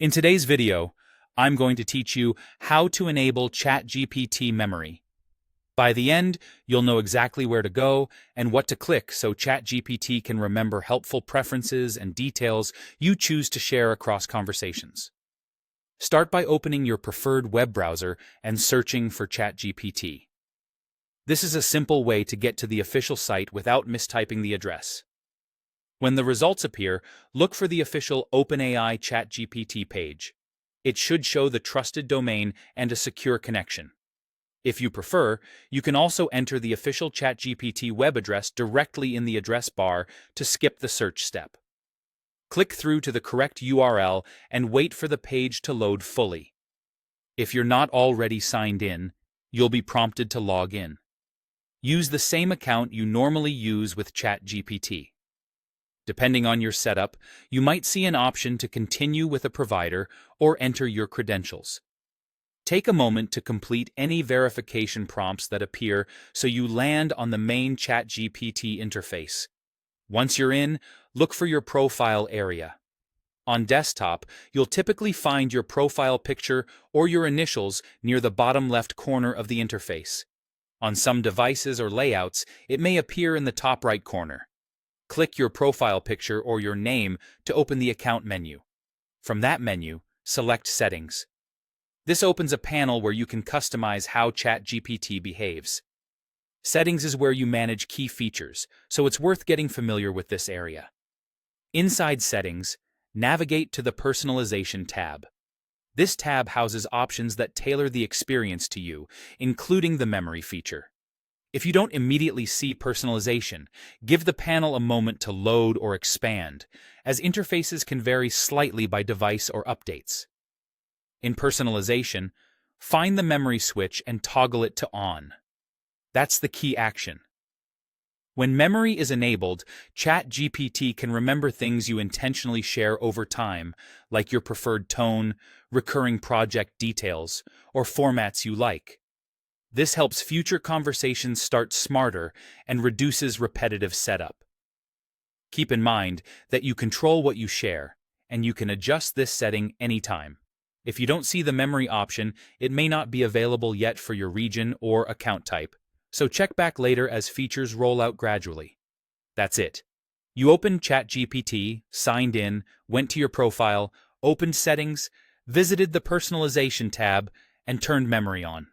In today's video, I'm going to teach you how to enable ChatGPT memory. By the end, you'll know exactly where to go and what to click so ChatGPT can remember helpful preferences and details you choose to share across conversations. Start by opening your preferred web browser and searching for ChatGPT. This is a simple way to get to the official site without mistyping the address. When the results appear, look for the official OpenAI ChatGPT page. It should show the trusted domain and a secure connection. If you prefer, you can also enter the official ChatGPT web address directly in the address bar to skip the search step. Click through to the correct URL and wait for the page to load fully. If you're not already signed in, you'll be prompted to log in. Use the same account you normally use with ChatGPT. Depending on your setup, you might see an option to continue with a provider or enter your credentials. Take a moment to complete any verification prompts that appear so you land on the main ChatGPT interface. Once you're in, look for your profile area. On desktop, you'll typically find your profile picture or your initials near the bottom left corner of the interface. On some devices or layouts, it may appear in the top right corner. Click your profile picture or your name to open the account menu. From that menu, select Settings. This opens a panel where you can customize how ChatGPT behaves. Settings is where you manage key features, so it's worth getting familiar with this area. Inside Settings, navigate to the Personalization tab. This tab houses options that tailor the experience to you, including the memory feature. If you don't immediately see personalization, give the panel a moment to load or expand, as interfaces can vary slightly by device or updates. In personalization, find the memory switch and toggle it to on. That's the key action. When memory is enabled, ChatGPT can remember things you intentionally share over time, like your preferred tone, recurring project details, or formats you like. This helps future conversations start smarter and reduces repetitive setup. Keep in mind that you control what you share, and you can adjust this setting anytime. If you don't see the memory option, it may not be available yet for your region or account type, so check back later as features roll out gradually. That's it. You opened ChatGPT, signed in, went to your profile, opened Settings, visited the Personalization tab, and turned memory on.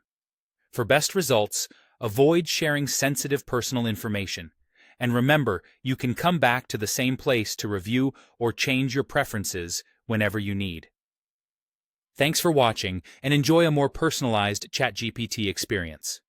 For best results, avoid sharing sensitive personal information. And remember, you can come back to the same place to review or change your preferences whenever you need. Thanks for watching and enjoy a more personalized ChatGPT experience.